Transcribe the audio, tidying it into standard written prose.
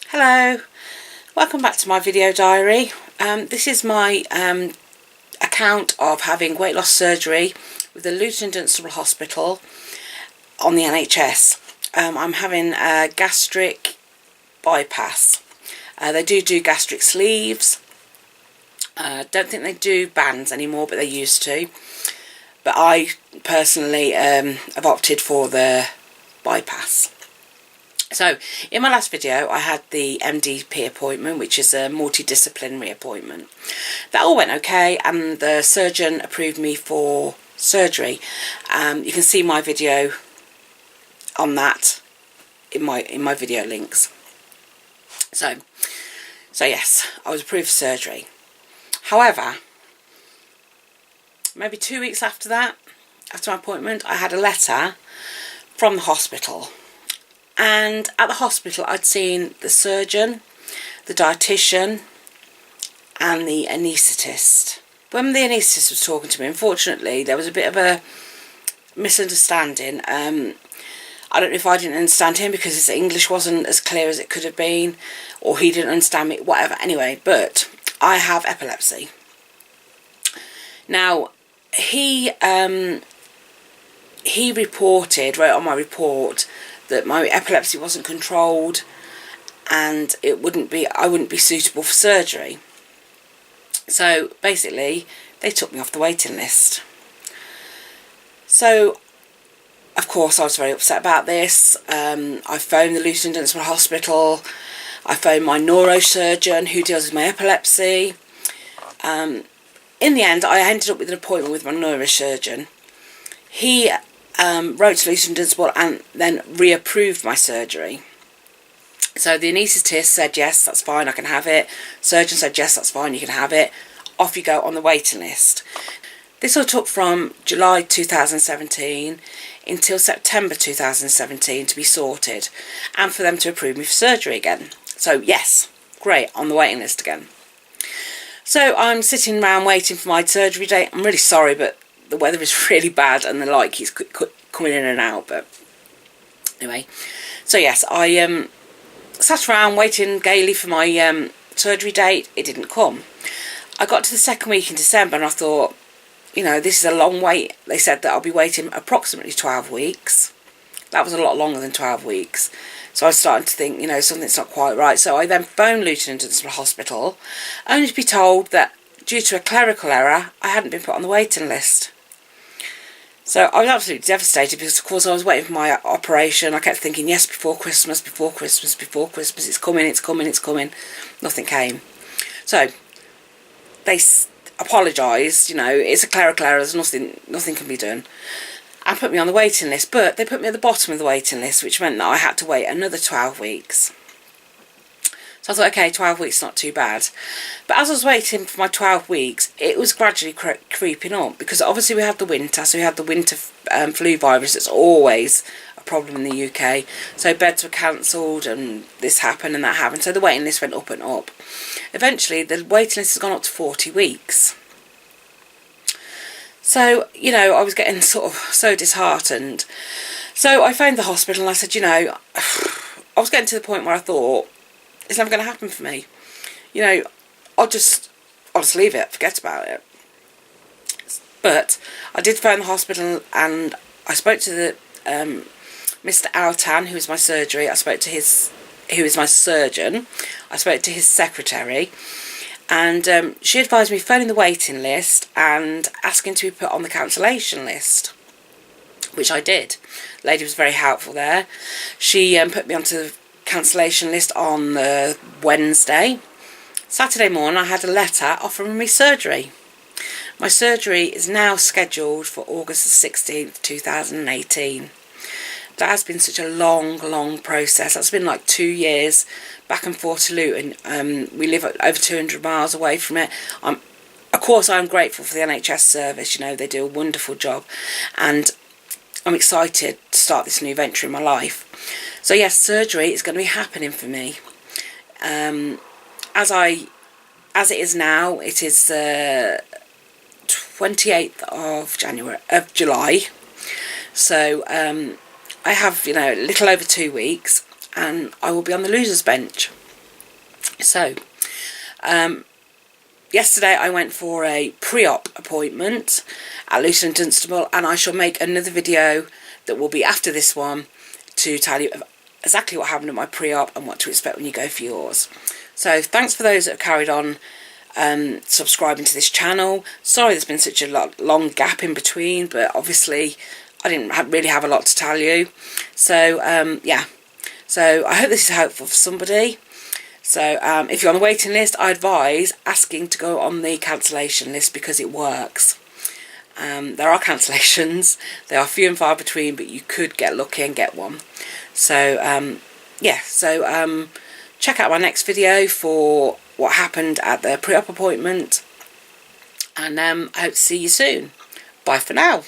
Hello, welcome back to my video diary. This is my account of having weight loss surgery with the Luton and Dunstable Hospital on the NHS. I'm having a gastric bypass. They do gastric sleeves. Don't think they do bands anymore, but they used to. But I personally have opted for the bypass. So, in my last video, I had the MDP appointment, which is a multidisciplinary appointment. That all went okay, and the surgeon approved me for surgery. You can see my video on that in my video links. So yes, I was approved for surgery. However, maybe 2 weeks after that, after my appointment, I had a letter from the hospital. And at the hospital, I'd seen the surgeon, the dietitian, and the anaesthetist. When the anaesthetist was talking to me, unfortunately, there was a bit of a misunderstanding. I don't know if I didn't understand him because his English wasn't as clear as it could have been, or he didn't understand me, whatever. Anyway, but I have epilepsy. Now, he reported, wrote on my report, that my epilepsy wasn't controlled and I wouldn't be suitable for surgery. So basically they took me off the waiting list. So of course I was very upset about this. I phoned the Luton and Dunstable Hospital. I phoned my neurosurgeon who deals with my epilepsy. In the end I ended up with an appointment with my neurosurgeon. He wrote to Luton and Dunstable and then reapproved my surgery. So the anaesthetist said, yes, that's fine, I can have it. Surgeon said, yes, that's fine, you can have it. Off you go on the waiting list. This all took from July 2017 until September 2017 to be sorted and for them to approve me for surgery again. So yes, great, on the waiting list again. So I'm sitting around waiting for my surgery date. I'm really sorry, but the weather is really bad and the light keeps coming in and out. But anyway, so yes, I sat around waiting gaily for my surgery date. It didn't come. I got to the second week in December and I thought, you know, this is a long wait. They said that I'll be waiting approximately 12 weeks. That was a lot longer than 12 weeks. So I was starting to think, you know, something's not quite right. So I then phoned Luton and Dunstable Hospital, only to be told that due to a clerical error, I hadn't been put on the waiting list. So I was absolutely devastated because, of course, I was waiting for my operation. I kept thinking, yes, before Christmas, before Christmas, before Christmas, it's coming, it's coming, it's coming. Nothing came. So they apologised, you know, it's a clerical error, there's nothing can be done, and put me on the waiting list. But they put me at the bottom of the waiting list, which meant that I had to wait another 12 weeks. So I thought, okay, 12 weeks is not too bad. But as I was waiting for my 12 weeks, it was gradually creeping up. Because obviously we have the winter, so we have the winter flu virus. It's always a problem in the UK. So beds were cancelled and this happened and that happened. So the waiting list went up and up. Eventually, the waiting list has gone up to 40 weeks. So, you know, I was getting sort of so disheartened. So I phoned the hospital and I said, you know, I was getting to the point where I thought, it's never going to happen for me. You know, I'll just leave it, forget about it. But I did phone the hospital and I spoke to the Mr. Altan, who was my surgery. I spoke to who is my surgeon. I spoke to his secretary, and she advised me phoning the waiting list and asking to be put on the cancellation list, which I did. The lady was very helpful there. She put me onto the cancellation list on Wednesday. Saturday morning I had a letter offering me surgery. My surgery is now scheduled for August the 16th 2018. That has been such a long process. That's been like 2 years back and forth to Luton. We live over 200 miles away from it. Of course I'm grateful for the NHS service, you know, they do a wonderful job, and I'm excited to start this new venture in my life. So yes, surgery is going to be happening for me. As it is now, it is 28th of July. So I have, you know, a little over 2 weeks, and I will be on the losers bench. So yesterday I went for a pre-op appointment at Luton and Dunstable, and I shall make another video that will be after this one to tell you exactly what happened at my pre-op and what to expect when you go for yours. So thanks for those that have carried on subscribing to this channel. Sorry there's been such a long gap in between, but obviously I didn't really have a lot to tell you. So yeah, so I hope this is helpful for somebody. So if you're on the waiting list, I advise asking to go on the cancellation list, because it works. There are cancellations, they are few and far between, but you could get lucky and get one. So yeah, so check out my next video for what happened at the pre-op appointment, and I hope to see you soon. Bye for now.